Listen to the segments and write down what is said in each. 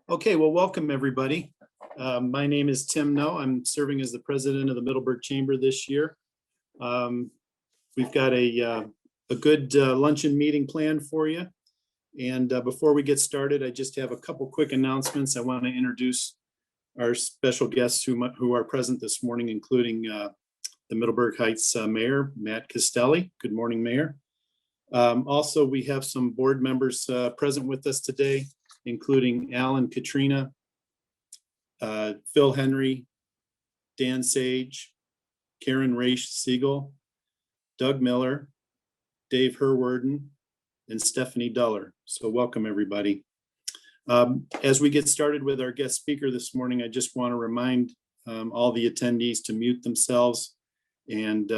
Okay, well, welcome everybody. My name is Tim No. I'm serving as the president of the Middleburg Chamber this year. We've got a good luncheon meeting planned for you. And before we get started, I just have a couple quick announcements. I want to introduce our special guests who are present this morning, including the Middleburg Heights Mayor, Matt Castelli. Good morning, Mayor. Also, we have some board members present with us today, including Alan Katrina, Phil Henry, Dan Sage, Karen Raish Siegel, Doug Miller, Dave Herwarden, and Stephanie Duller. So welcome, everybody. As we get started with our guest speaker this morning, I just want to remind all the attendees to mute themselves and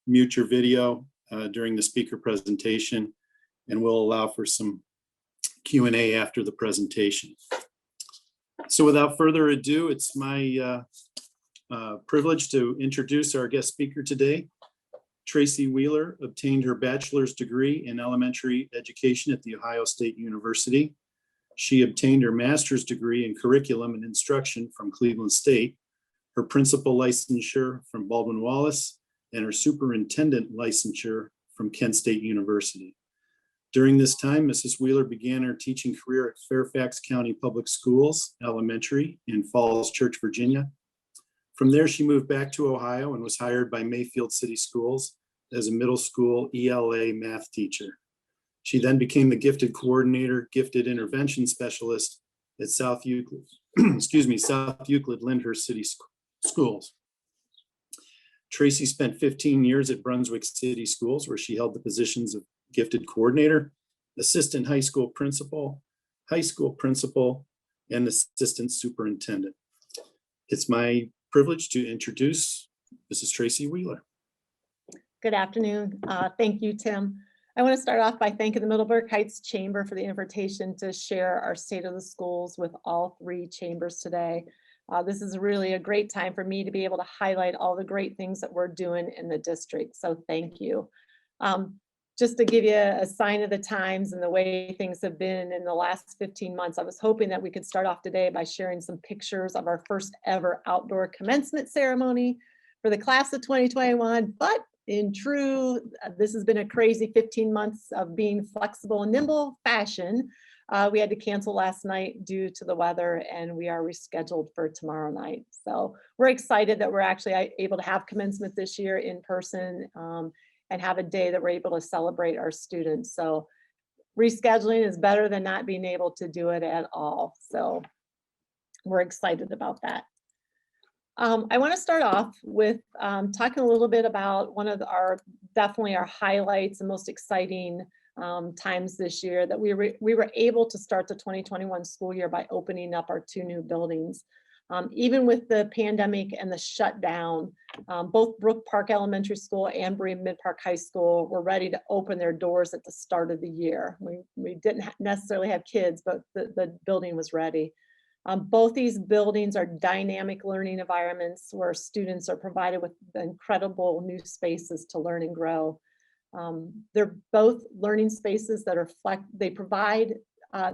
mute your video during the speaker presentation, and we'll allow for some Q&A after the presentation. So without further ado, it's my privilege to introduce our guest speaker today. Tracy Wheeler obtained her bachelor's degree in elementary education at The Ohio State University. She obtained her master's degree in curriculum and instruction from Cleveland State, her principal licensure from Baldwin Wallace, and her superintendent licensure from Kent State University. During this time, Mrs. Wheeler began her teaching career at Fairfax County Public Schools Elementary in Falls Church, Virginia. From there, she moved back to Ohio and was hired by Mayfield City Schools as a middle school ELA math teacher. She then became the gifted coordinator, gifted intervention specialist at South Euclid, South Euclid Lyndhurst City Schools. Tracy spent 15 years at Brunswick City Schools, where she held the positions of gifted coordinator, assistant high school principal, and assistant superintendent. It's my privilege to introduce Mrs. Tracy Wheeler. Good afternoon. Thank you, Tim. I want to start off by thanking the Middleburg Heights Chamber for the invitation to share our state of the schools with all three chambers today. This is really a great time for me to be able to highlight all the great things that we're doing in the district. So thank you. Just to give you a sign of the times and the way things have been in the last 15 months, I was hoping that we could start off today by sharing some pictures of our first ever outdoor commencement ceremony for the class of 2021. But in true, this has been a crazy 15 months of being flexible and nimble fashion. We had to cancel last night due to the weather, and we are rescheduled for tomorrow night. So we're excited that we're actually able to have commencement this year in person, and have a day that we're able to celebrate our students. So rescheduling is better than not being able to do it at all. So we're excited about that. I want to start off with talking a little bit about one of our highlights and most exciting times this year, that we were able to start the 2021 school year by opening up our two new buildings. Even with the pandemic and the shutdown, both Brook Park Elementary School and Bream Mid-Park High School were ready to open their doors at the start of the year. We didn't necessarily have kids, but the building was ready. Both these buildings are dynamic learning environments where students are provided with incredible new spaces to learn and grow. They're both learning spaces that are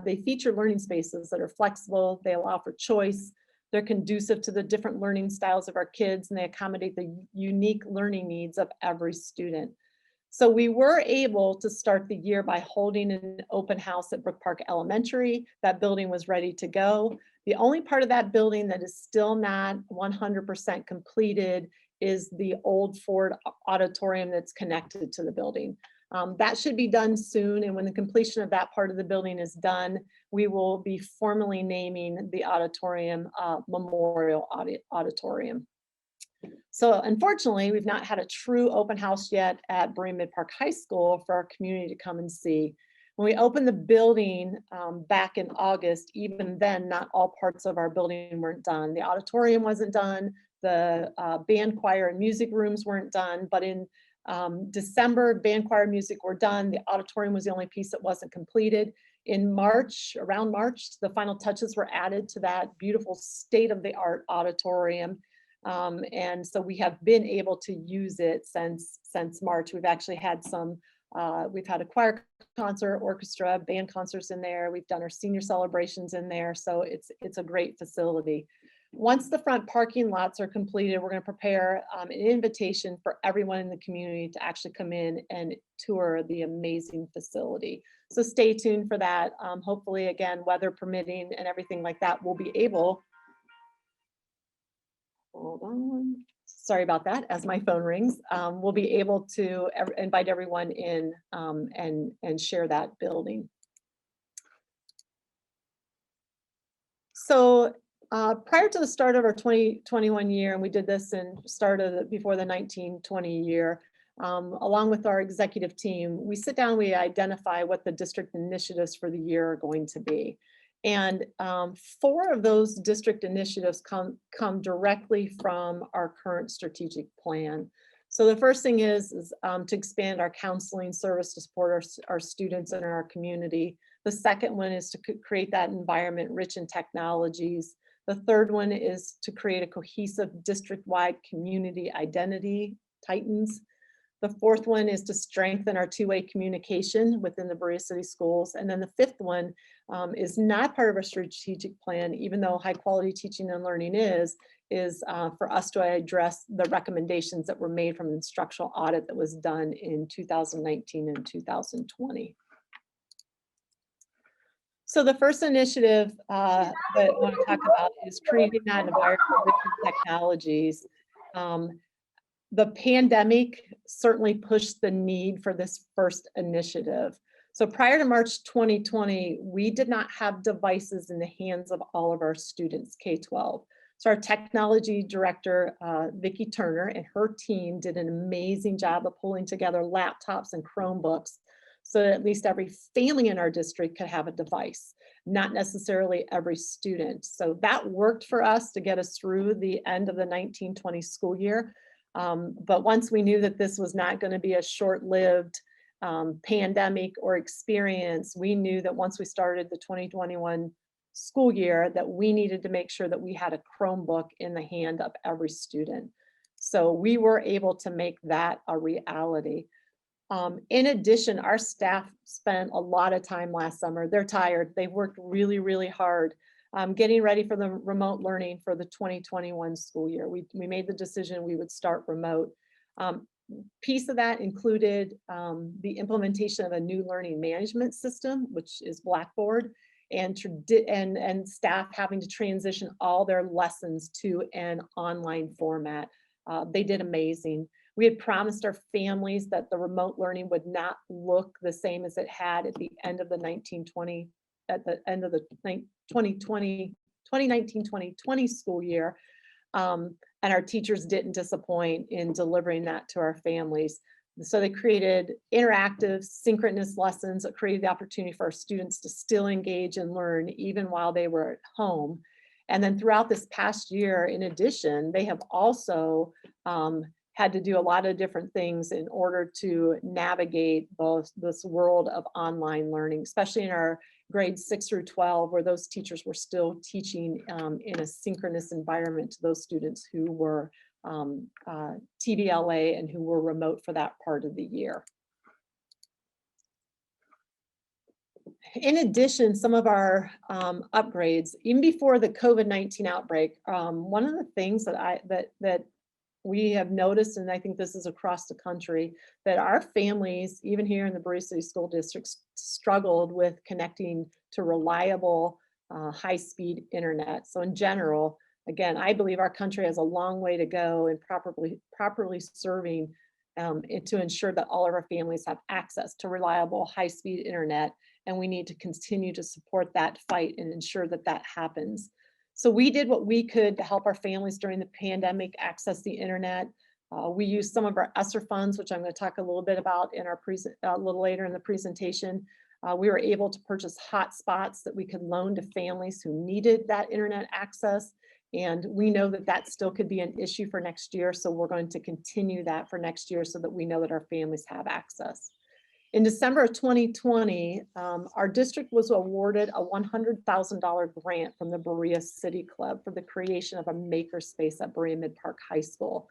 they feature learning spaces that are flexible. They allow for choice. They're conducive to the different learning styles of our kids, and they accommodate the unique learning needs of every student. So we were able to start the year by holding an open house at Brook Park Elementary. That building was ready to go. The only part of that building that is still not 100% completed is the old Ford auditorium that's connected to the building. That should be done soon, and when the completion of that part of the building is done, we will be formally naming the auditorium Memorial Auditorium. So unfortunately, we've not had a true open house yet at Bream Mid-Park High School for our community to come and see. When we opened the building back in August, even then, not all parts of our building weren't done. The auditorium wasn't done, the band, choir, and music rooms weren't done, but in December, band, choir, music were done. The auditorium was the only piece that wasn't completed. In March, around March, the final touches were added to that beautiful state-of-the-art auditorium. And so we have been able to use it since March. We've actually had some We've had a choir concert, orchestra, band concerts in there. We've done our senior celebrations in there. So it's a great facility. Once the front parking lots are completed, we're going to prepare an invitation for everyone in the community to actually come in and tour the amazing facility. So stay tuned for that. Hopefully, again, weather permitting and everything like that, we'll be able. Hold on. Sorry about that, as my phone rings. We'll be able to invite everyone in and share that building. So prior to the start of our 2021 year, and we did this and started before the 1920 year, along with our executive team, we sit down, we identify what the district initiatives for the year are going to be. And 4 of those district initiatives come directly from our current strategic plan. So the first thing is to expand our counseling service to support our students in our community. The second one is to create that environment rich in technologies. The third one is to create a cohesive district-wide community identity, Titans. The fourth one is to strengthen our two-way communication within the Berea City Schools. And then the fifth one is not part of our strategic plan, even though high quality teaching and learning is for us to address the recommendations that were made from an instructional audit that was done in 2019 and 2020. So the first initiative that I want to talk about is creating that environment with technologies. The pandemic certainly pushed the need for this first initiative. So prior to March 2020, we did not have devices in the hands of all of our students, K-12. So our technology director, Vicki Turner, and her team did an amazing job of pulling together laptops and Chromebooks so that at least every family in our district could have a device, not necessarily every student. So that worked for us to get us through the end of the 1920 school year. But once we knew that this was not going to be a short-lived pandemic or experience, we knew that once we started the 2021 school year that we needed to make sure that we had a Chromebook in the hand of every student. So we were able to make that a reality. In addition, our staff spent a lot of time last summer. They're tired. They worked really, really hard getting ready for the remote learning for the 2021 school year. We made the decision we would start remote. Piece of that included the implementation of a new learning management system, which is Blackboard, and staff having to transition all their lessons to an online format. They did amazing. We had promised our families that the remote learning would not look the same as it had at the end of the 2019-2020 school year. And our teachers didn't disappoint in delivering that to our families. So they created interactive, synchronous lessons that created the opportunity for our students to still engage and learn even while they were at home. And then throughout this past year, in addition, they have also had to do a lot of different things in order to navigate this world of online learning, especially in our grades 6 through 12, where those teachers were still teaching in a synchronous environment to those students who were TVLA and who were remote for that part of the year. In addition, some of our upgrades, even before the COVID-19 outbreak, one of the things that we have noticed, and I think this is across the country, that our families, even here in the Berea City School District, struggled with connecting to reliable, high-speed internet. So in general, again, I believe our country has a long way to go in properly serving to ensure that all of our families have access to reliable, high-speed internet, and we need to continue to support that fight and ensure that that happens. So we did what we could to help our families during the pandemic access the internet. We used some of our ESSER funds, which I'm going to talk a little bit about in our a little later in the presentation. We were able to purchase hotspots that we could loan to families who needed that internet access. And we know that that still could be an issue for next year. So we're going to continue that for next year so that we know that our families have access. In December of 2020, our district was awarded a $100,000 grant from the Berea City Club for the creation of a makerspace at Berea Mid Park High School.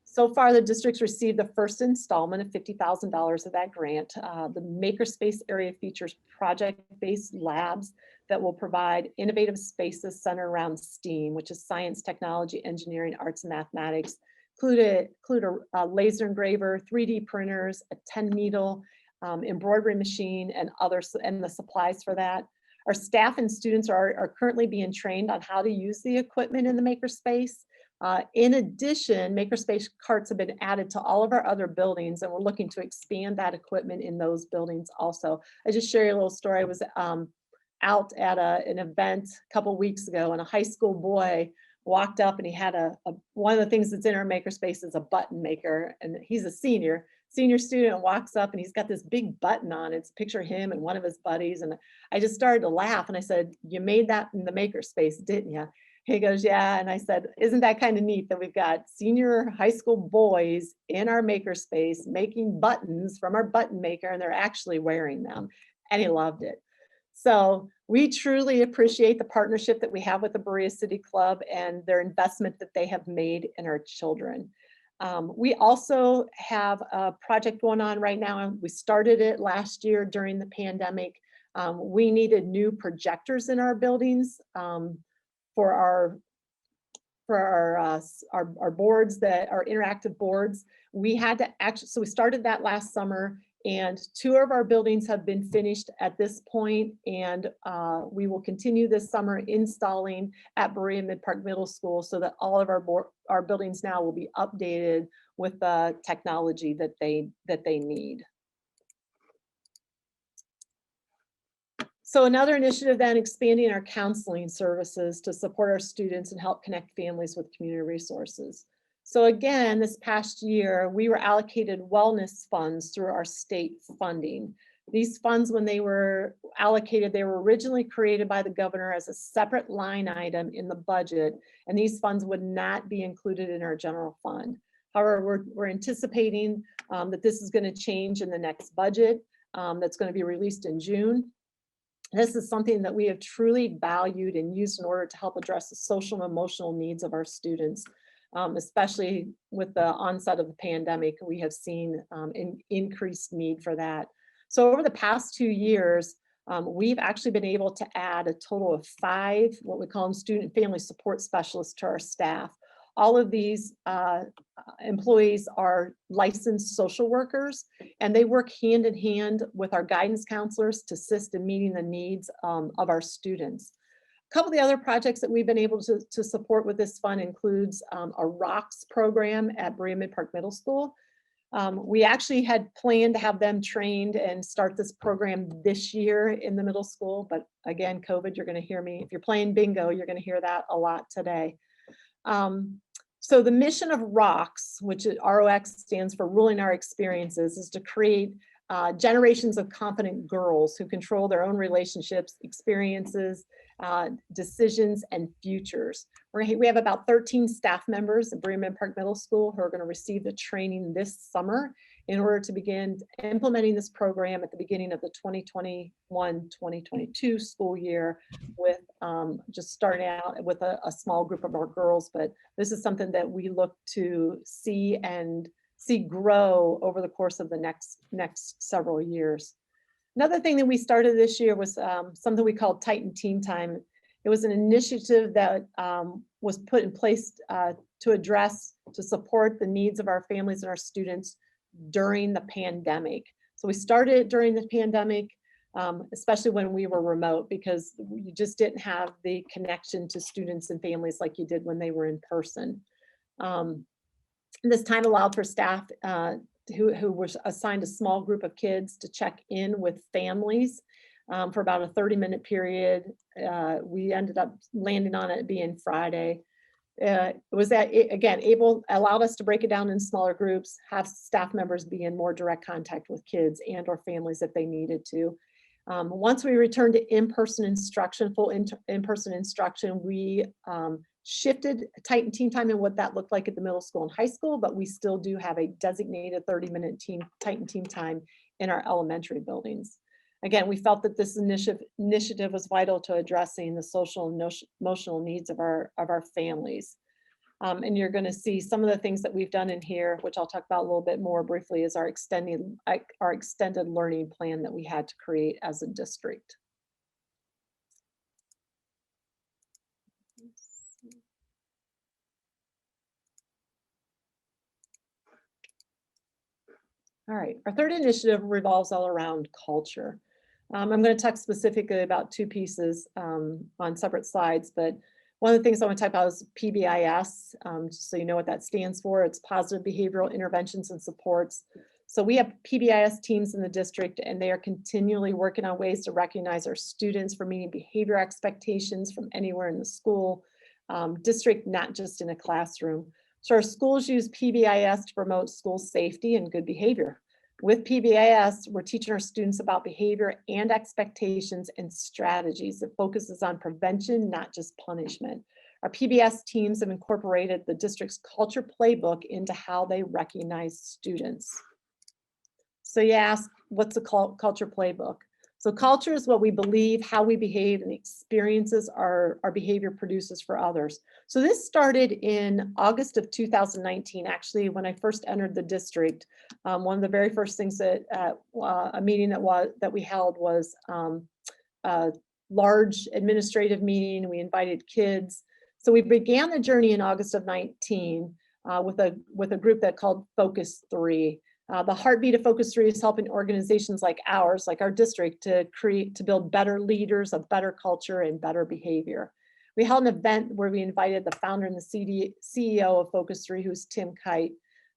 So far, the district's received the first installment of $50,000 of that grant. The Makerspace area features project-based labs that will provide innovative spaces centered around STEAM, which is science, technology, engineering, arts, and mathematics. Include a laser engraver, 3D printers, a 10-needle embroidery machine, and the supplies for that. Our staff and students are currently being trained on how to use the equipment in the Makerspace. In addition, Makerspace carts have been added to all of our other buildings, and we're looking to expand that equipment in those buildings also. I just share you a little story. I was out at an event a couple weeks ago, and a high school boy walked up, and he had one of the things that's in our Makerspace is a button maker, and he's a senior student, walks up, and he's got this big button on. It's a picture of him and one of his buddies, and I just started to laugh, and I said, "You made that in the Makerspace, didn't you?" He goes, "Yeah." And I said, "Isn't that kind of neat that we've got senior high school boys in our Makerspace making buttons from our button maker, and they're actually wearing them?" And he loved it. So we truly appreciate the partnership that we have with the Berea City Club and their investment that they have made in our children. We also have a project going on right now. We started it last year during the pandemic. We needed new projectors in our buildings for our boards, that are interactive boards. We had to actually, so we started that last summer, and 2 of our buildings have been finished at this point, and we will continue this summer installing at Berea Mid-Park Middle School so that all of our buildings now will be updated with the technology that they need. So another initiative then, expanding our counseling services to support our students and help connect families with community resources. So again, this past year, we were allocated wellness funds through our state funding. These funds, when they were allocated, they were originally created by the governor as a separate line item in the budget, and these funds would not be included in our general fund. However, we're anticipating that this is going to change in the next budget that's going to be released in June. This is something that we have truly valued and used in order to help address the social and emotional needs of our students. Especially with the onset of the pandemic, we have seen an increased need for that. So over the past 2 years, we've actually been able to add a total of 5, what we call them, student family support specialists to our staff. All of these employees are licensed social workers, and they work hand in hand with our guidance counselors to assist in meeting the needs of our students. A couple of the other projects that we've been able to support with this fund includes a ROCKS program at Berea Mid-Park Middle School. We actually had planned to have them trained and start this program this year in the middle school, but again, COVID, you're going to hear me. If you're playing bingo, you're going to hear that a lot today. So the mission of ROCKS, which ROX stands for Ruling Our Experiences, is to create generations of confident girls who control their own relationships, experiences, decisions, and futures. We have about 13 staff members at Berea Mid-Park Middle School who are going to receive the training this summer in order to begin implementing this program at the beginning of the 2021-2022 school year, with just starting out with a small group of our girls. But this is something that we look to see grow over the course of the next several years. Another thing that we started this year was something we called Titan Teen Time. It was an initiative that was put in place to support the needs of our families and our students during the pandemic. So we started during the pandemic, especially when we were remote, because you just didn't have the connection to students and families like you did when they were in person. This time allowed for staff who were assigned a small group of kids to check in with families for about a 30-minute period. We ended up landing on it being Friday. It was that, again, allowed us to break it down in smaller groups, have staff members be in more direct contact with kids and or families if they needed to. Once we returned to in-person instruction, full in-person instruction, we shifted Titan Teen Time and what that looked like at the middle school and high school, but we still do have a designated 30-minute Titan Teen Time in our elementary buildings. Again, we felt that this initiative was vital to addressing the social and emotional needs of our families. And you're going to see some of the things that we've done in here, which I'll talk about a little bit more briefly, is our extended learning plan that we had to create as a district. All right, our third initiative revolves all around culture. I'm going to talk specifically about two pieces on separate slides, but one of the things I want to talk about is PBIS, just so you know what that stands for. It's Positive Behavioral Interventions and Supports. So we have PBIS teams in the district, and they are continually working on ways to recognize our students for meeting behavior expectations from anywhere in the school district, not just in a classroom. So our schools use PBIS to promote school safety and good behavior. With PBIS, we're teaching our students about behavior and expectations and strategies that focuses on prevention, not just punishment. Our PBIS teams have incorporated the district's culture playbook into how they recognize students. So you ask, what's a culture playbook? So culture is what we believe, how we behave, and the experiences our behavior produces for others. So this started in August of 2019, actually, when I first entered the district. One of the very first things that a meeting that we held was a large administrative meeting. We invited kids. So we began the journey in August of 19 with a group that called Focus 3. The heartbeat of Focus 3 is helping organizations like ours, like our district, to build better leaders, a better culture, and better behavior. We held an event where we invited the founder and the CEO of Focus 3, who's Tim Kite,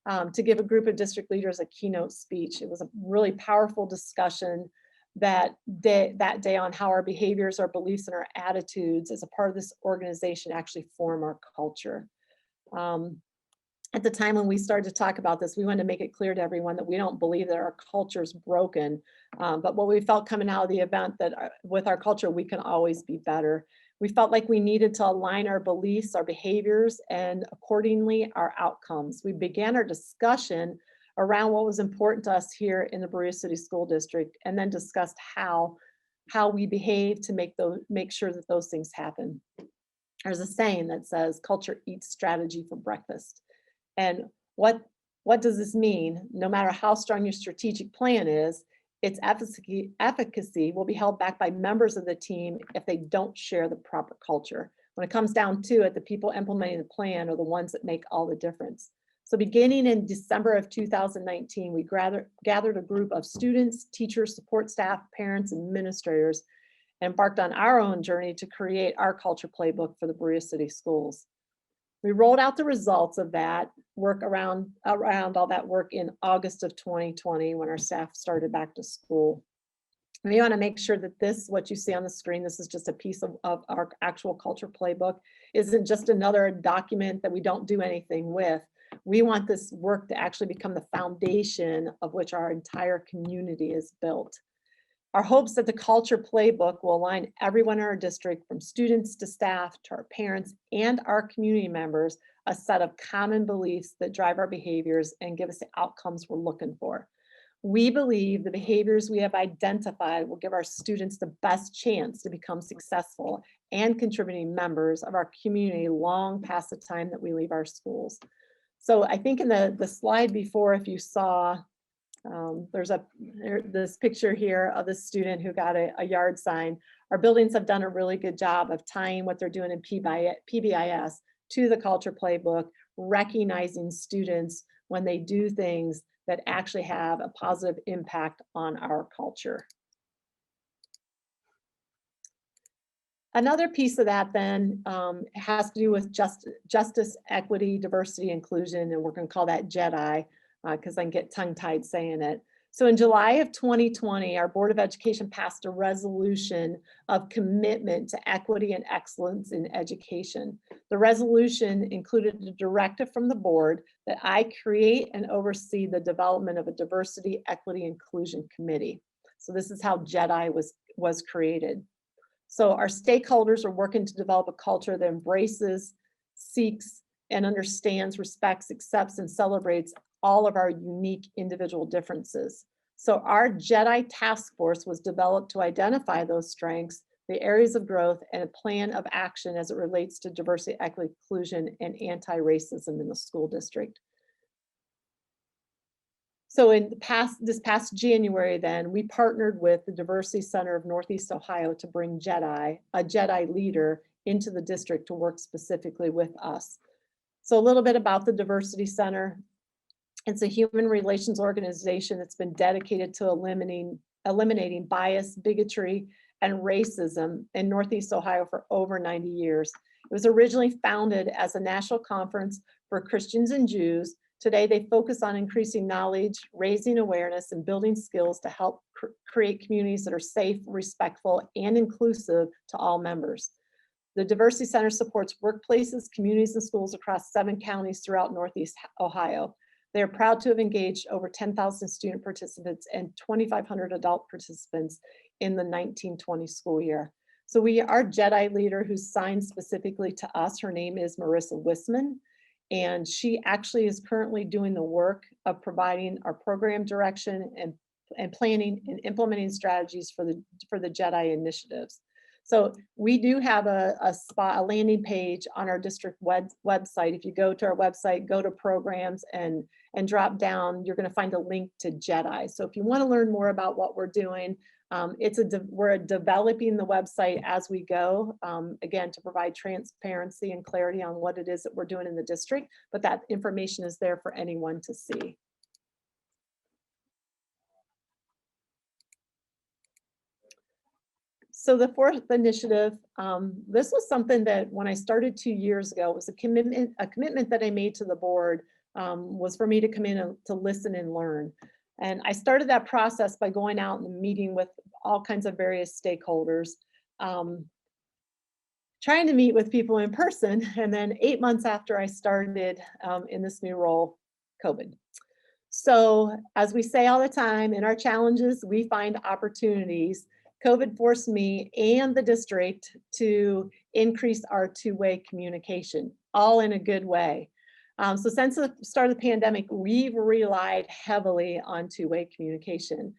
to give a group of district leaders a keynote speech. It was a really powerful discussion that day on how our behaviors, our beliefs, and our attitudes as a part of this organization actually form our culture. At the time when we started to talk about this, we wanted to make it clear to everyone that we don't believe that our culture is broken, but what we felt coming out of the event that with our culture, we can always be better. We felt like we needed to align our beliefs, our behaviors, and accordingly, our outcomes. We began our discussion around what was important to us here in the Berea City School District, and then discussed how we behave to make sure that those things happen. There's a saying that says, culture eats strategy for breakfast. And what does this mean? No matter how strong your strategic plan is, its efficacy will be held back by members of the team if they don't share the proper culture. When it comes down to it, the people implementing the plan are the ones that make all the difference. So beginning in December of 2019, we gathered a group of students, teachers, support staff, parents, and administrators, and embarked on our own journey to create our culture playbook for the Berea City schools. We rolled out the results of that work around all that work in August of 2020 when our staff started back to school. We want to make sure that what you see on the screen, this is just a piece of our actual culture playbook, isn't just another document that we don't do anything with. We want this work to actually become the foundation of which our entire community is built. Our hopes that the culture playbook will align everyone in our district, from students to staff to our parents and our community members, a set of common beliefs that drive our behaviors and give us the outcomes we're looking for. We believe the behaviors we have identified will give our students the best chance to become successful and contributing members of our community long past the time that we leave our schools. So I think in the slide before, if you saw, there's this picture here of the student who got a yard sign. Our buildings have done a really good job of tying what they're doing in PBIS to the culture playbook, recognizing students when they do things that actually have a positive impact on our culture. Another piece of that then has to do with justice, equity, diversity, inclusion, and we're going to call that Jedi, because I can get tongue-tied saying it. So in July of 2020, our Board of Education passed a resolution of commitment to equity and excellence in education. The resolution included a directive from the board that I create and oversee the development of a diversity, equity, inclusion committee. So this is how Jedi was created. So our stakeholders are working to develop a culture that embraces, seeks, and understands, respects, accepts, and celebrates all of our unique individual differences. So our Jedi task force was developed to identify those strengths, the areas of growth, and a plan of action as it relates to diversity, equity, inclusion, and anti-racism in the school district. So this past January, then, we partnered with the Diversity Center of Northeast Ohio to bring Jedi, a Jedi leader, into the district to work specifically with us. So a little bit about the Diversity Center. It's a human relations organization that's been dedicated to eliminating bias, bigotry, and racism in Northeast Ohio for over 90 years. It was originally founded as a national conference for Christians and Jews. Today, they focus on increasing knowledge, raising awareness, and building skills to help create communities that are safe, respectful, and inclusive to all members. The Diversity Center supports workplaces, communities, and schools across 7 counties throughout Northeast Ohio. They are proud to have engaged over 10,000 student participants and 2,500 adult participants in the 1920 school year. So our Jedi leader who's signed specifically to us, her name is Marissa Wisman, and she actually is currently doing the work of providing our program direction and planning and implementing strategies for the Jedi initiatives. So we do have a landing page on our district website. If you go to our website, go to programs and drop down, you're going to find a link to Jedi. So if you want to learn more about what we're doing, we're developing the website as we go, again, to provide transparency and clarity on what it is that we're doing in the district, but that information is there for anyone to see. So the 4th initiative, this was something that when I started 2 years ago, it was a commitment that I made to the board, was for me to come in and to listen and learn. And I started that process by going out and meeting with all kinds of various stakeholders, trying to meet with people in person. And then 8 months after I started in this new role, COVID. So as we say all the time, in our challenges, we find opportunities. COVID forced me and the district to increase our two-way communication, all in a good way. So since the start of the pandemic, we've relied heavily on two-way communication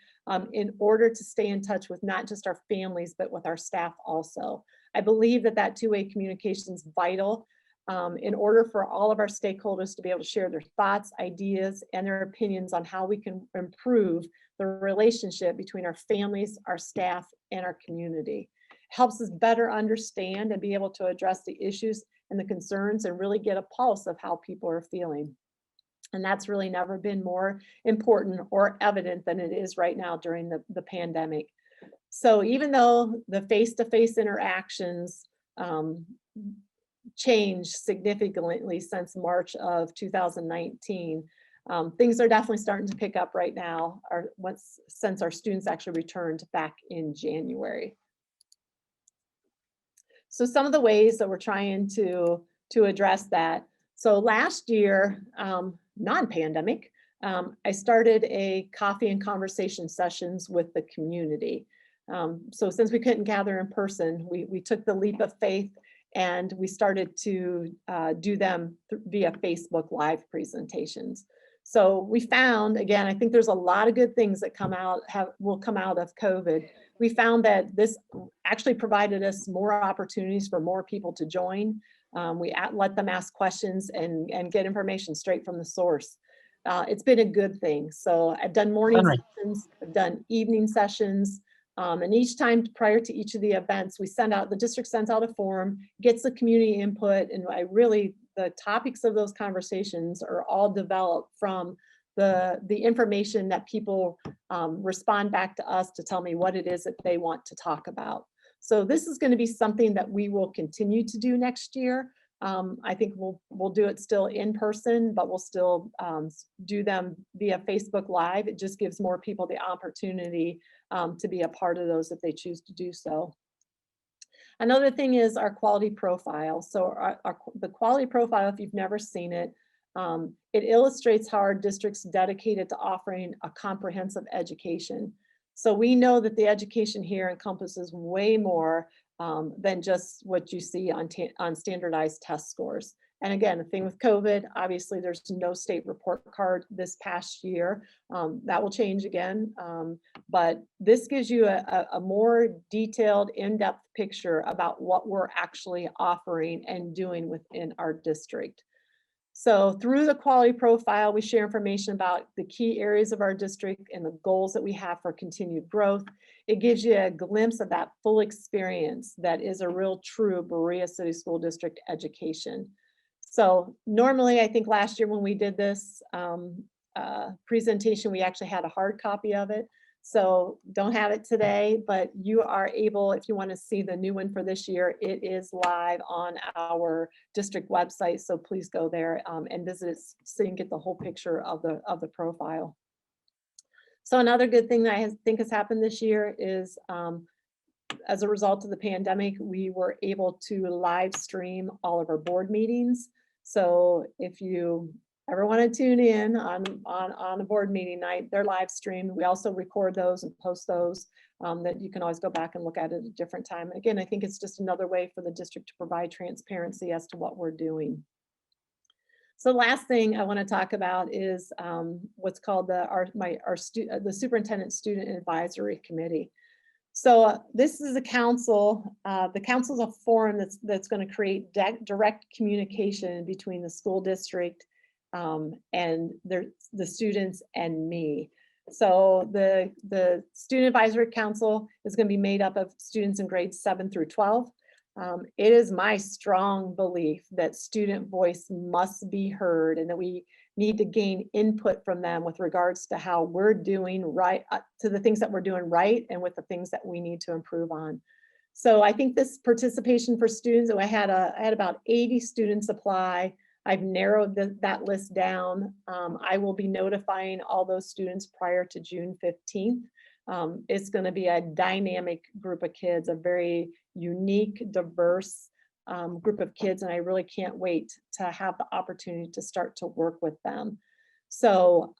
in order to stay in touch with not just our families, but with our staff also. I believe that two-way communication is vital in order for all of our stakeholders to be able to share their thoughts, ideas, and their opinions on how we can improve the relationship between our families, our staff, and our community. It helps us better understand and be able to address the issues and the concerns and really get a pulse of how people are feeling. And that's really never been more important or evident than it is right now during the pandemic. So even though the face-to-face interactions changed significantly since March of 2019, things are definitely starting to pick up right now, since our students actually returned back in January. So some of the ways that we're trying to address that. So last year, non-pandemic, I started a coffee and conversation sessions with the community. So since we couldn't gather in person, we took the leap of faith and we started to do them via Facebook Live presentations. So we found, again, I think there's a lot of good things that will come out of COVID. We found that this actually provided us more opportunities for more people to join. We let them ask questions and get information straight from the source. It's been a good thing. So I've done morning sessions, I've done evening sessions, and each time prior to each of the events, the district sends out a form, gets the community input, and the topics of those conversations are all developed from the information that people respond back to us to tell me what it is that they want to talk about. So this is going to be something that we will continue to do next year. I think we'll do it still in person, but we'll still do them via Facebook Live. It just gives more people the opportunity to be a part of those if they choose to do so. Another thing is our quality profile. So the quality profile, if you've never seen it, it illustrates how our district's dedicated to offering a comprehensive education. So we know that the education here encompasses way more than just what you see on standardized test scores. And again, the thing with COVID, obviously there's no state report card this past year. That will change again. But this gives you a more detailed, in-depth picture about what we're actually offering and doing within our district. So through the quality profile, we share information about the key areas of our district and the goals that we have for continued growth. It gives you a glimpse of that full experience that is a real true Berea City School District education. So normally, I think last year when we did this presentation, we actually had a hard copy of it. So don't have it today, but you are able, if you want to see the new one for this year, it is live on our district website. So please go there and visit it so you can get the whole picture of the profile. So another good thing that I think has happened this year is as a result of the pandemic, we were able to live stream all of our board meetings. So if you ever want to tune in on a board meeting night, they're live streamed. We also record those and post those that you can always go back and look at a different time. And again, I think it's just another way for the district to provide transparency as to what we're doing. So the last thing I want to talk about is what's called the Superintendent Student Advisory Committee. So this is a council. The council is a forum that's going to create direct communication between the school district and the students and me. So the Student Advisory Council is going to be made up of students in grades 7 through 12. It is my strong belief that student voice must be heard and that we need to gain input from them with regards to how we're doing right, to the things that we're doing right and with the things that we need to improve on. So I think this participation for students, I had about 80 students apply. I've narrowed that list down. I will be notifying all those students prior to June 15th. It's going to be a dynamic group of kids, a very unique, diverse group of kids, and I really can't wait to have the opportunity to start to work with them. So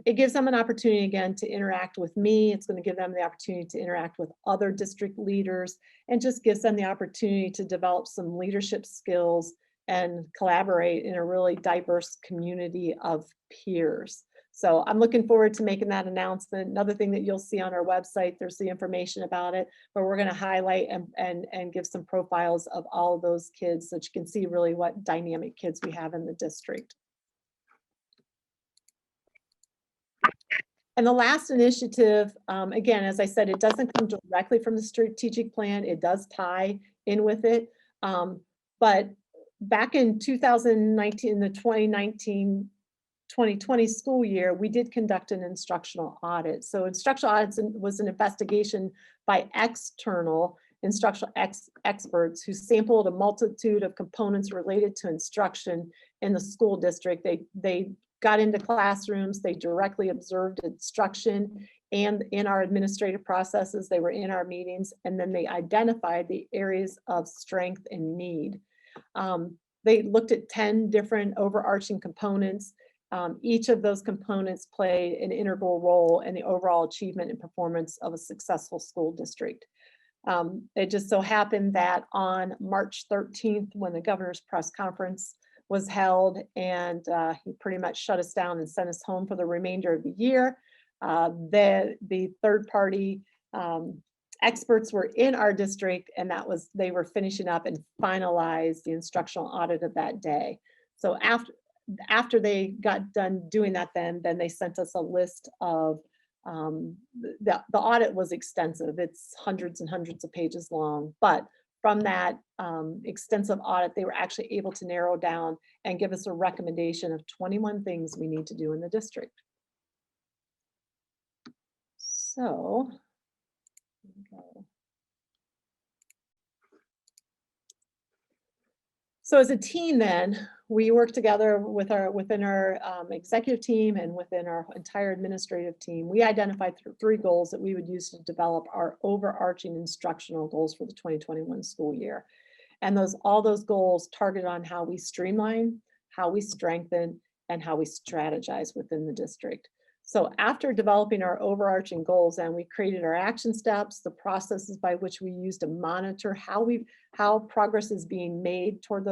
it gives them an opportunity again to interact with me. It's going to give them the opportunity to interact with other district leaders and just gives them the opportunity to develop some leadership skills and collaborate in a really diverse community of peers. So I'm looking forward to making that announcement. Another thing that you'll see on our website, there's the information about it, but we're going to highlight and give some profiles of all of those kids so that you can see really what dynamic kids we have in the district. And the last initiative, again, as I said, it doesn't come directly from the strategic plan. It does tie in with it. But back in 2019, the 2020 school year, we did conduct an instructional audit. So instructional audits was an investigation by external instructional experts who sampled a multitude of components related to instruction in the school district. They got into classrooms, they directly observed instruction and in our administrative processes, they were in our meetings, and then they identified the areas of strength and need. They looked at 10 different overarching components. Each of those components play an integral role in the overall achievement and performance of a successful school district. It just so happened that on March 13th, when the governor's press conference was held and he pretty much shut us down and sent us home for the remainder of the year, the third party experts were in our district, and they were finishing up and finalized the instructional audit of that day. So after they got done doing that, then they sent us a list of the audit was extensive. It's hundreds and hundreds of pages long, but from that extensive audit, they were actually able to narrow down and give us a recommendation of 21 things we need to do in the district. So, here we go. So as a team then, we work together within our executive team and within our entire administrative team. We identified 3 goals that we would use to develop our overarching instructional goals for the 2021 school year. And all those goals targeted on how we streamline, how we strengthen, and how we strategize within the district. So after developing our overarching goals, and we created our action steps, the processes by which we use to monitor how progress is being made toward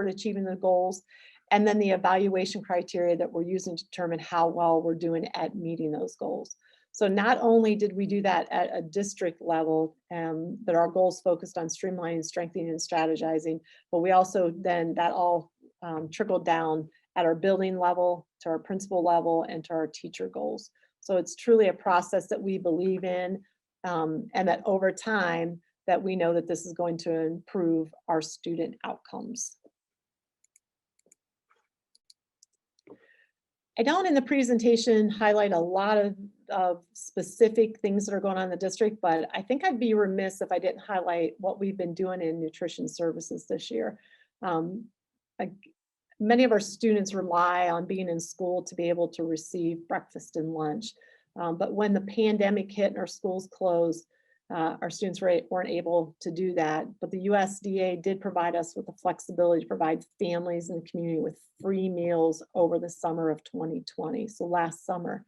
achieving the goals, and then the evaluation criteria that we're using to determine how well we're doing at meeting those goals. So not only did we do that at a district level, that our goals focused on streamlining, strengthening, and strategizing, but we also then that all trickled down at our building level, to our principal level, and to our teacher goals. So it's truly a process that we believe in, and that over time, that we know that this is going to improve our student outcomes. I don't in the presentation highlight a lot of specific things that are going on in the district, but I think I'd be remiss if I didn't highlight what we've been doing in nutrition services this year. Many of our students rely on being in school to be able to receive breakfast and lunch. But when the pandemic hit and our schools closed, our students weren't able to do that. But the USDA did provide us with the flexibility to provide families in the community with free meals over the summer of 2020, so last summer.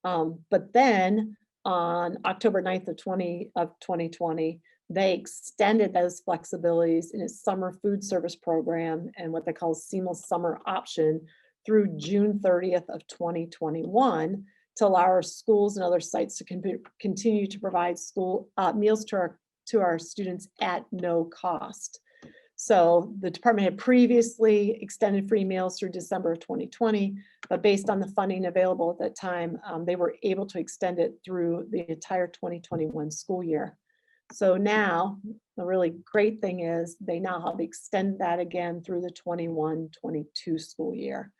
But then on October 9th of 2020, they extended those flexibilities in its summer food service program and what they call seamless summer option through June 30th of 2021 to allow our schools and other sites to continue to provide school meals to our students at no cost. So the department had previously extended free meals through December of 2020, but based on the funding available at that time, they were able to extend it through the entire 2021 school year. So now, the really great thing is they now have extended that again through the 21-22 school year,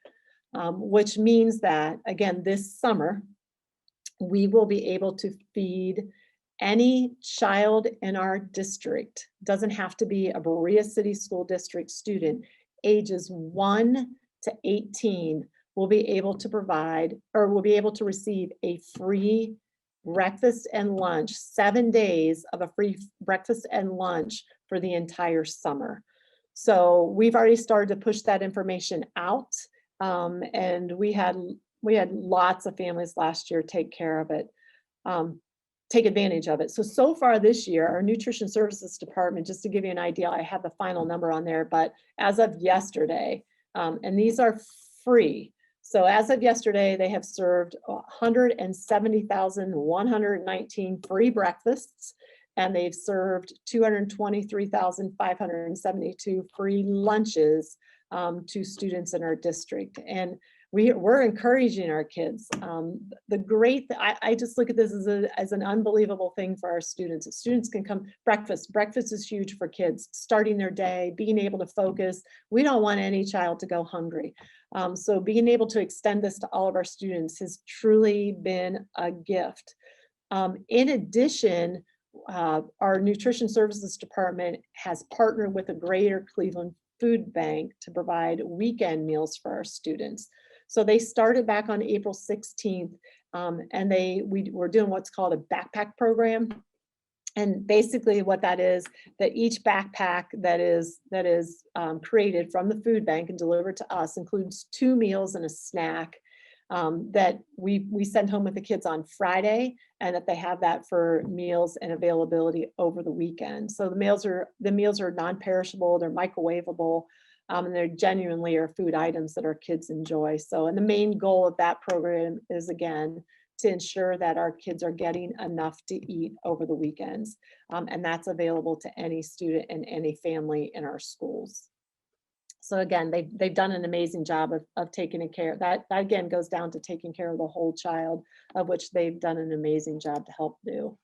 which means that, again, this summer, we will be able to feed any child in our district, doesn't have to be a Berea City School District student, ages 1 to 18 will be able to provide, or will be able to receive a free breakfast and lunch, 7 days of a free breakfast and lunch for the entire summer. So we've already started to push that information out, and we had lots of families last year take advantage of it. So far this year, our nutrition services department, just to give you an idea, I have the final number on there, but as of yesterday, and these are free. So as of yesterday, they have served 170,119 free breakfasts, and they've served 223,572 free lunches to students in our district. And we're encouraging our kids. I just look at this as an unbelievable thing for our students. Students can come, breakfast is huge for kids, starting their day, being able to focus. We don't want any child to go hungry. So being able to extend this to all of our students has truly been a gift. In addition, our nutrition services department has partnered with the Greater Cleveland Food Bank to provide weekend meals for our students. So they started back on April 16th, and we were doing what's called a backpack program. And basically what that is, that each backpack that is created from the food bank and delivered to us includes 2 meals and a snack that we send home with the kids on Friday, and that they have that for meals and availability over the weekend. So the meals are non-perishable, they're microwavable, and they're genuinely are food items that our kids enjoy. So, and the main goal of that program is, again, to ensure that our kids are getting enough to eat over the weekends. And that's available to any student and any family in our schools. So again, they've done an amazing job of taking care of that. That again goes down to taking care of the whole child, of which they've done an amazing job to help do.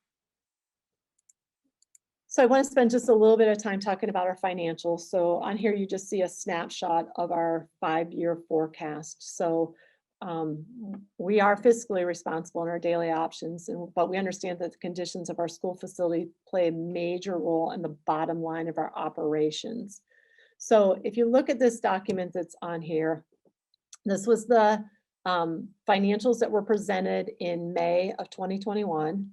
So I want to spend just a little bit of time talking about our financials. So on here, you just see a snapshot of our 5-year forecast. So we are fiscally responsible in our daily options, but we understand that the conditions of our school facility play a major role in the bottom line of our operations. So if you look at this document that's on here, this was the financials that were presented in May of 2021.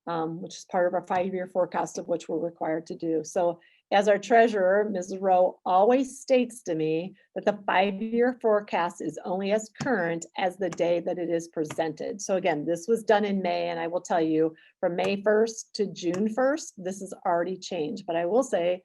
Which is part of our 5-year forecast, of which we're required to do. So As our treasurer, Mrs. Rowe, always states to me that the 5-year forecast is only as current as the day that it is presented. So again, this was done in May, and I will tell you from May 1st to June 1st, this has already changed. But I will say,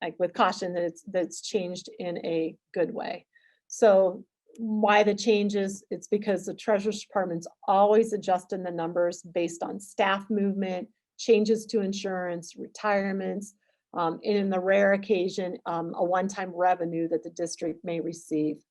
like with caution, that it's changed in a good way. So why the changes? It's because the Treasurer's Department's always adjusting the numbers based on staff movement, changes to insurance, retirements, and in the rare occasion, a one-time revenue that the district may receive.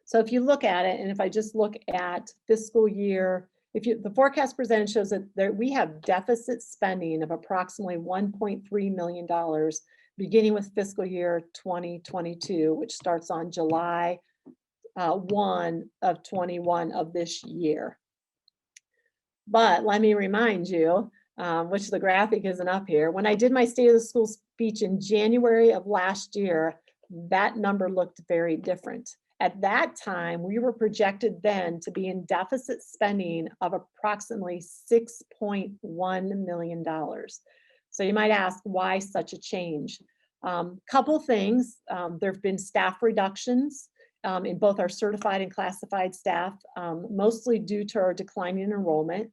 So if you look at it, and if I just look at fiscal year, the forecast presented shows that we have deficit spending of approximately $1.3 million beginning with fiscal year 2022, which starts on July 1 of 21 of this year. But let me remind you, which the graphic isn't up here, when I did my State of the School speech in January of last year, that number looked very different. At that time, we were projected then to be in deficit spending of approximately $6.1 million. So you might ask, why such a change? Couple things. There have been staff reductions in both our certified and classified staff, mostly due to our declining enrollment.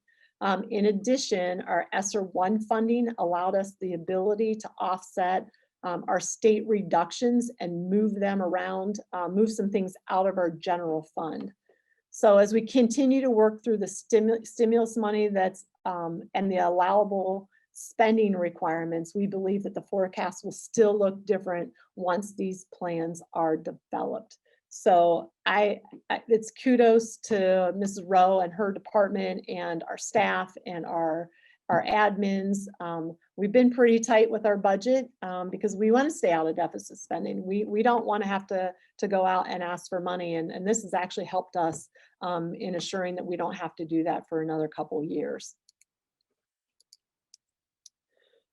In addition, our ESSER 1 funding allowed us the ability to offset our state reductions and move them around, move some things out of our general fund. So as we continue to work through the stimulus money that's and the allowable spending requirements, we believe that the forecast will still look different once these plans are developed. So it's kudos to Mrs. Rowe and her department and our staff and our admins. We've been pretty tight with our budget because we want to stay out of deficit spending. We don't want to have to go out and ask for money, and this has actually helped us in assuring that we don't have to do that for another couple years.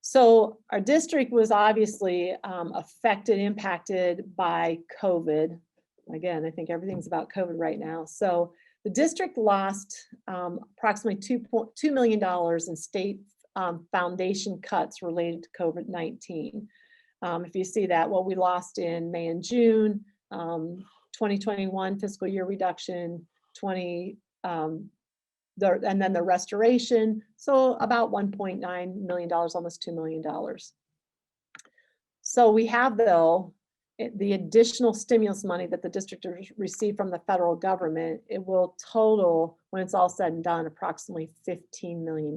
So our district was obviously affected, impacted by COVID. Again, I think everything's about COVID right now. So the district lost approximately $2.2 million in state foundation cuts related to COVID-19. If you see that, what we lost in May and June, 2021 fiscal year reduction, and then the restoration, so about $1.9 million, almost $2 million. So we have, though, the additional stimulus money that the district received from the federal government. It will total, when it's all said and done, approximately $15 million.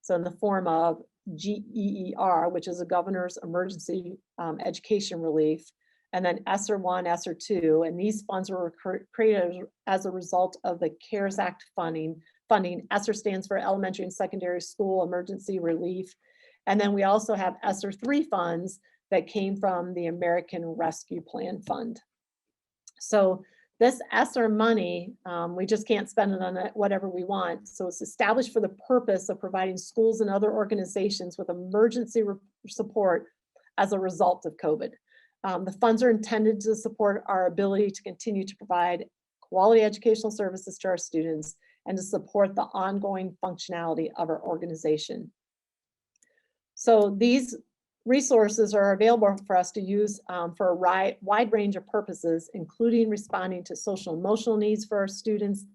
So in the form of GEER, which is a governor's emergency education relief, and then ESSER 1, ESSER 2, and these funds were created as a result of the CARES Act funding. ESSER stands for Elementary and Secondary School Emergency Relief. And then we also have ESSER 3 funds that came from the American Rescue Plan Fund. So this ESSER money, we just can't spend it on whatever we want. So it's established for the purpose of providing schools and other organizations with emergency support as a result of COVID. The funds are intended to support our ability to continue to provide quality educational services to our students and to support the ongoing functionality of our organization. So these resources are available for us to use for a wide range of purposes, including responding to social and emotional needs for our students,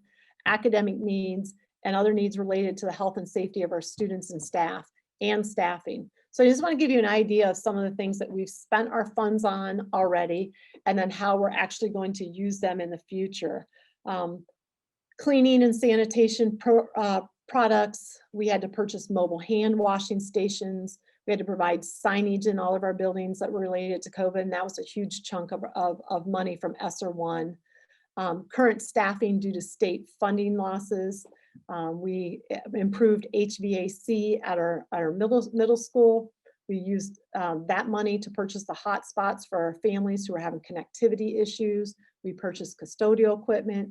academic needs, and other needs related to the health and safety of our students and staff, and staffing. So I just want to give you an idea of some of the things that we've spent our funds on already, and then how we're actually going to use them in the future. Cleaning and sanitation products. We had to purchase mobile hand washing stations. We had to provide signage in all of our buildings that were related to COVID, and that was a huge chunk of money from ESSER 1. Current staffing due to state funding losses. We improved HVAC at our middle school. We used that money to purchase the hotspots for our families who are having connectivity issues. We purchased custodial equipment.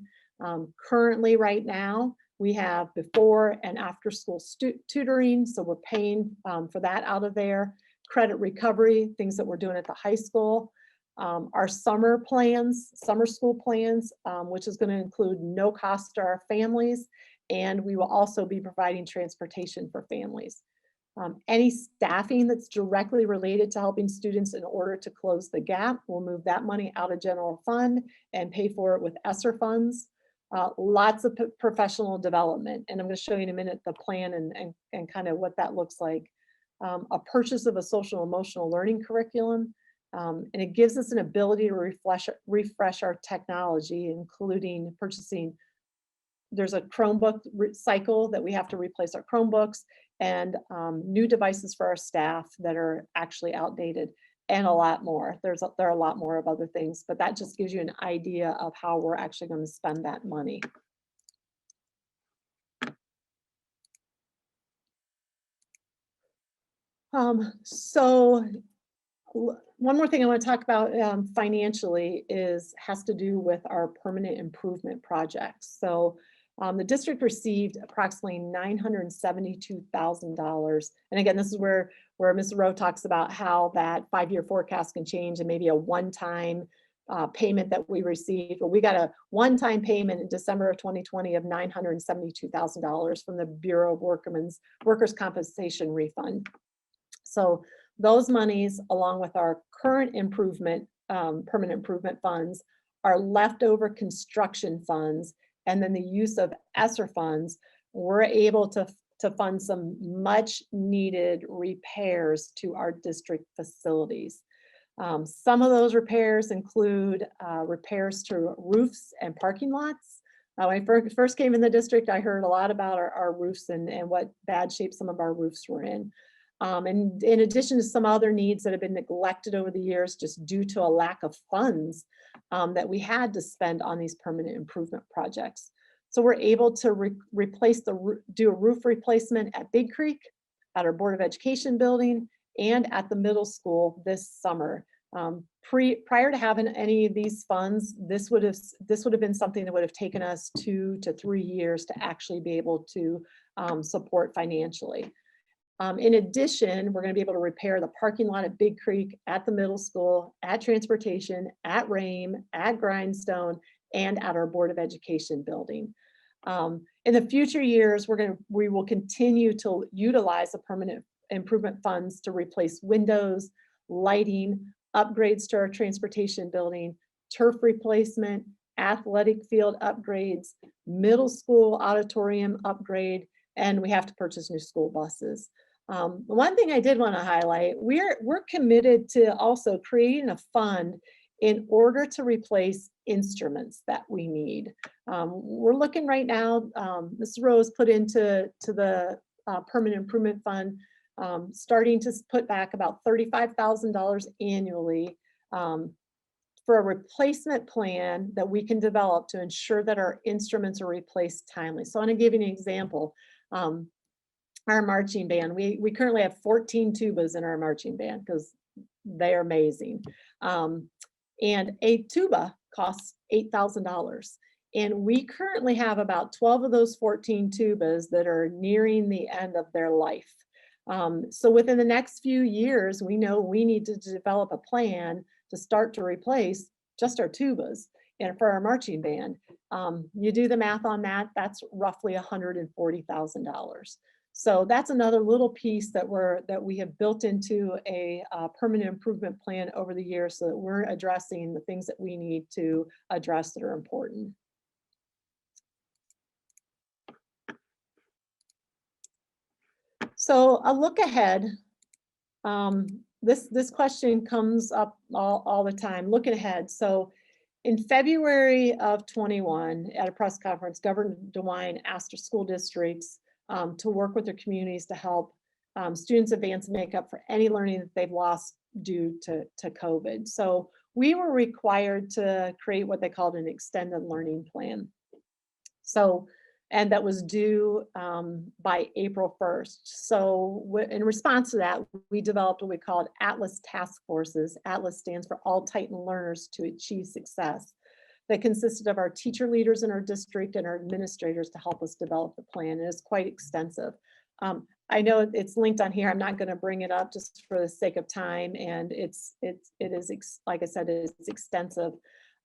Currently, right now, we have before and after school tutoring, so we're paying for that out of there. Credit recovery, things that we're doing at the high school. Our summer school plans, which is going to include no cost to our families, and we will also be providing transportation for families. Any staffing that's directly related to helping students in order to close the gap, we'll move that money out of general fund and pay for it with ESSER funds. Lots of professional development, and I'm going to show you in a minute the plan and kind of what that looks like. A purchase of a social emotional learning curriculum, and it gives us an ability to refresh our technology, including purchasing. There's a Chromebook cycle that we have to replace our Chromebooks, and new devices for our staff that are actually outdated, and a lot more. There are a lot more of other things, but that just gives you an idea of how we're actually going to spend that money. So one more thing I want to talk about financially has to do with our permanent improvement projects. So the district received approximately $972,000. And again, this is where Ms. Rowe talks about how that 5-year forecast can change and maybe a one-time payment that we received. But we got a one-time payment in December of 2020 of $972,000 from the Bureau of Workers' Compensation refund. So those monies, along with our current improvement, permanent improvement funds, our leftover construction funds, and then the use of ESSER funds, we're able to fund some much needed repairs to our district facilities. Some of those repairs include repairs to roofs and parking lots. When I first came in the district, I heard a lot about our roofs and what bad shape some of our roofs were in. And in addition to some other needs that have been neglected over the years, just due to a lack of funds that we had to spend on these permanent improvement projects. So we're able to do a roof replacement at Big Creek, at our Board of Education building, and at the middle school this summer. Prior to having any of these funds, this would have been something that would have taken us 2 to 3 years to actually be able to support financially. In addition, we're going to be able to repair the parking lot at Big Creek, at the middle school, at Transportation, at Rame, at Grindstone, and at our Board of Education building. In the future years, we will continue to utilize the permanent improvement funds to replace windows, lighting, upgrades to our Transportation building, turf replacement, athletic field upgrades, middle school auditorium upgrade, and we have to purchase new school buses. One thing I did want to highlight, we're committed to also creating a fund in order to replace instruments that we need. We're looking right now, Ms. Rose put into the permanent improvement fund, starting to put back about $35,000 annually for a replacement plan that we can develop to ensure that our instruments are replaced timely. So I'm going to give you an example. Our marching band, we currently have 14 tubas in our marching band because they're amazing. And a tuba costs $8,000. And we currently have about 12 of those 14 tubas that are nearing the end of their life. So within the next few years, we know we need to develop a plan to start to replace just our tubas. And for our marching band, you do the math on that, that's roughly $140,000. So that's another little piece that we have built into a permanent improvement plan over the years, so that we're addressing the things that we need to address that are important. So a look ahead. This question comes up all the time, looking ahead. So in February of 21, at a press conference, Governor DeWine asked our school districts to work with their communities to help students advance and make up for any learning that they've lost due to COVID. So we were required to create what they called an extended learning plan. So, and that was due by April 1st. So in response to that, we developed what we called Atlas Task Forces. Atlas stands for All Titan Learners to Achieve Success. That consisted of our teacher leaders in our district and our administrators to help us develop the plan. It is quite extensive. I know it's linked on here. I'm not going to bring it up just for the sake of time. And it is, like I said, it's extensive.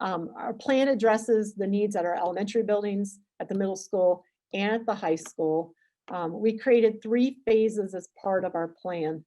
Our plan addresses the needs at our elementary buildings, at the middle school, and at the high school. We created 3 phases as part of our plan.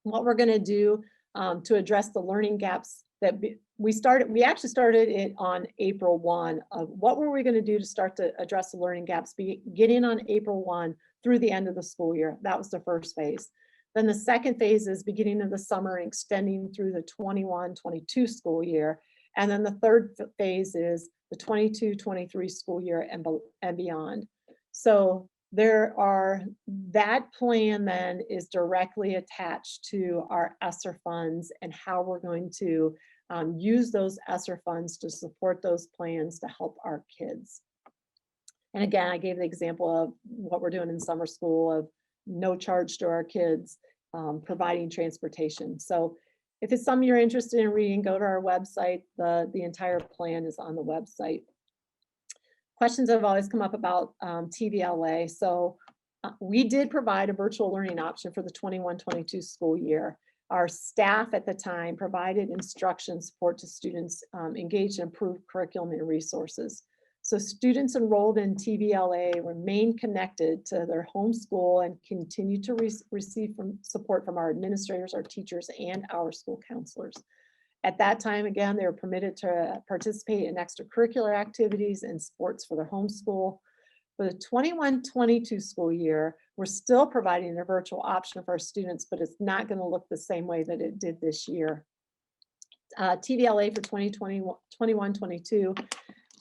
What we're going to do to address the learning gaps that we actually started it on April 1 of what were we going to do to start to address the learning gaps beginning on April 1 through the end of the school year. That was the first phase. Then the second phase is beginning of the summer and extending through the 21-22 school year. And then the third phase is the 22-23 school year and beyond. So that plan then is directly attached to our ESSER funds and how we're going to use those ESSER funds to support those plans to help our kids. And again, I gave the example of what we're doing in summer school of no charge to our kids, providing transportation. So if it's something you're interested in reading, go to our website. The entire plan is on the website. Questions have always come up about TVLA. So we did provide a virtual learning option for the 21-22 school year. Our staff at the time provided instruction support to students engaged in improved curriculum and resources. So students enrolled in TVLA remain connected to their home school and continue to receive support from our administrators, our teachers, and our school counselors. At that time, again, they were permitted to participate in extracurricular activities and sports for their home school. For the 21-22 school year, we're still providing a virtual option for our students, but it's not going to look the same way that it did this year. TVLA for 2021-22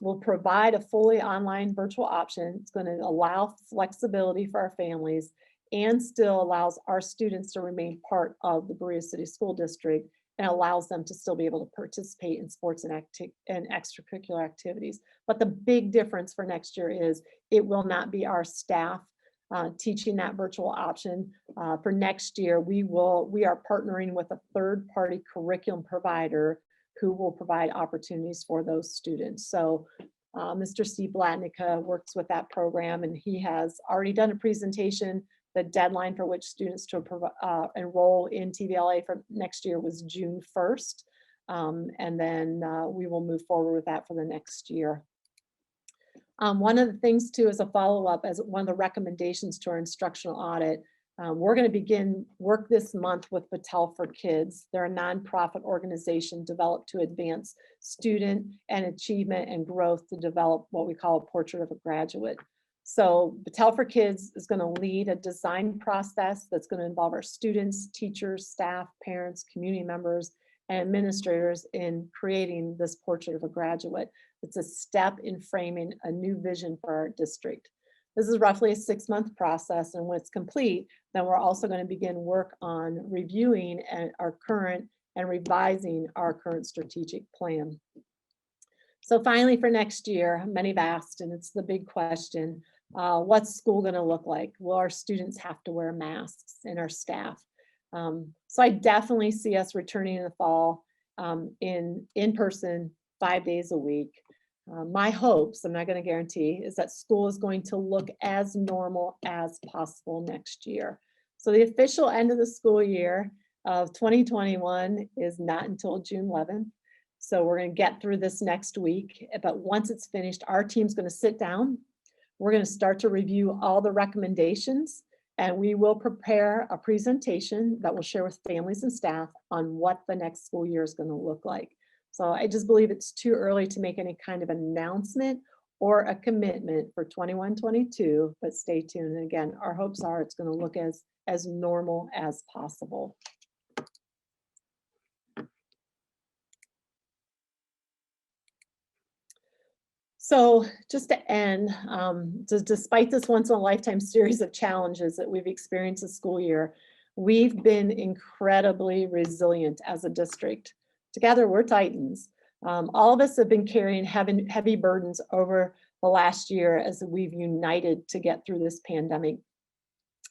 will provide a fully online virtual option. It's going to allow flexibility for our families and still allows our students to remain part of the Berea City School District and allows them to still be able to participate in sports and extracurricular activities. But the big difference for next year is it will not be our staff teaching that virtual option. For next year, we are partnering with a third-party curriculum provider who will provide opportunities for those students. So Mr. Steve Blatnica works with that program, and he has already done a presentation. The deadline for which students to enroll in TVLA for next year was June 1st. And then we will move forward with that for the next year. One of the things too, as a follow-up, as one of the recommendations to our instructional audit, we're going to begin work this month with Battelle for Kids. They're a nonprofit organization developed to advance student and achievement and growth to develop what we call a portrait of a graduate. So Battelle for Kids is going to lead a design process that's going to involve our students, teachers, staff, parents, community members, and administrators in creating this portrait of a graduate. It's a step in framing a new vision for our district. This is roughly a 6-month process, and when it's complete, then we're also going to begin work on reviewing our current and revising our current strategic plan. So finally, for next year, many have asked, and it's the big question, what's school going to look like? Will our students have to wear masks, and our staff? So I definitely see us returning in the fall in person 5 days a week. My hopes, I'm not going to guarantee, is that school is going to look as normal as possible next year. So the official end of the school year of 2021 is not until June 11th. So we're going to get through this next week. But once it's finished, our team's going to sit down. We're going to start to review all the recommendations, and we will prepare a presentation that we'll share with families and staff on what the next school year is going to look like. So I just believe it's too early to make any kind of announcement or a commitment for 21-22, but stay tuned. And again, our hopes are it's going to look as normal as possible. So just to end, despite this once in a lifetime series of challenges that we've experienced this school year, we've been incredibly resilient as a district. Together, we're Titans. All of us have been carrying heavy burdens over the last year as we've united to get through this pandemic.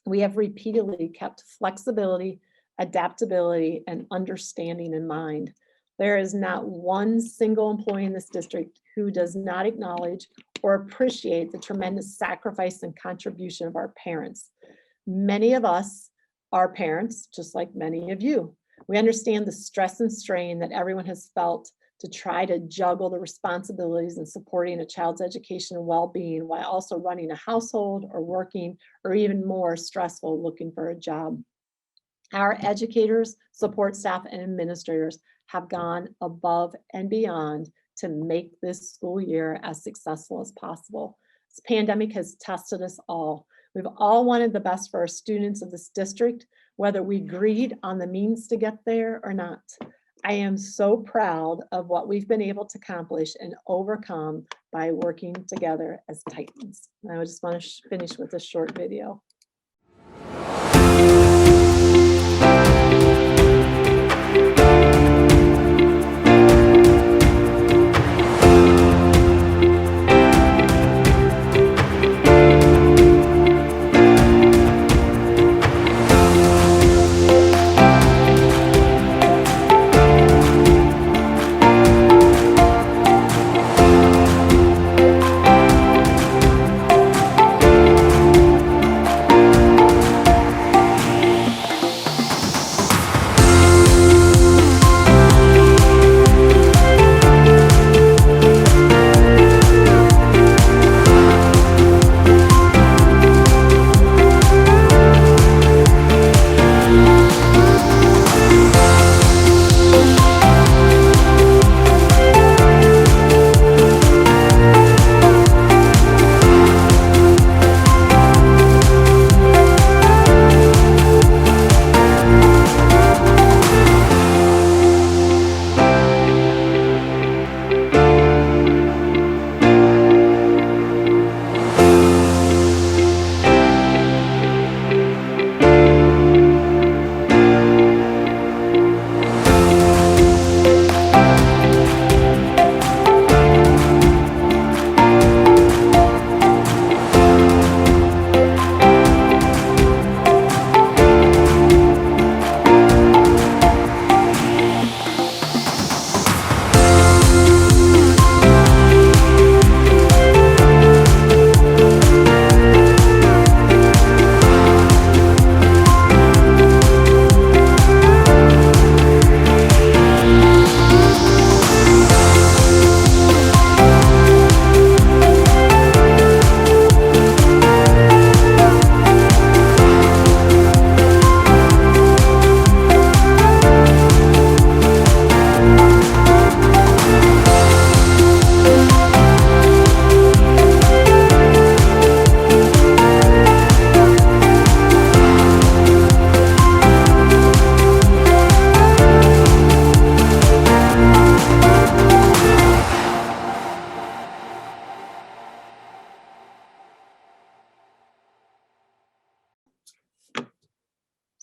We have repeatedly kept flexibility, adaptability, and understanding in mind. There is not one single employee in this district who does not acknowledge or appreciate the tremendous sacrifice and contribution of our parents. Many of us are parents, just like many of you. We understand the stress and strain that everyone has felt to try to juggle the responsibilities and supporting a child's education and well-being while also running a household or working, or even more stressful, looking for a job. Our educators, support staff, and administrators have gone above and beyond to make this school year as successful as possible. This pandemic has tested us all. We've all wanted the best for our students of this district, whether we agreed on the means to get there or not. I am so proud of what we've been able to accomplish and overcome by working together as Titans. And I just want to finish with a short video.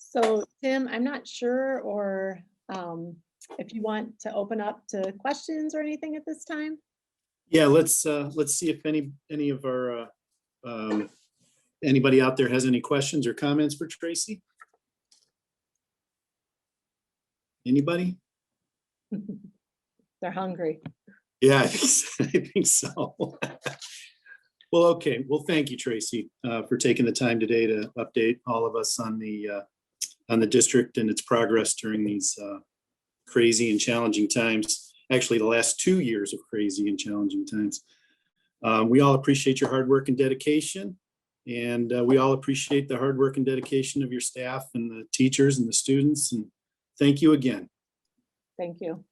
So Tim, I'm not sure or if you want to open up to questions or anything at this time. Yeah, let's see if any of our anybody out there has any questions or comments for Tracy. Anybody? They're hungry. Yeah, I think so. Well, okay. Well, thank you, Tracy, for taking the time today to update all of us on the district and its progress during these crazy and challenging times. Actually, the last 2 years of crazy and challenging times. We all appreciate your hard work and dedication, and we all appreciate the hard work and dedication of your staff and the teachers and the students. And thank you again. Thank you.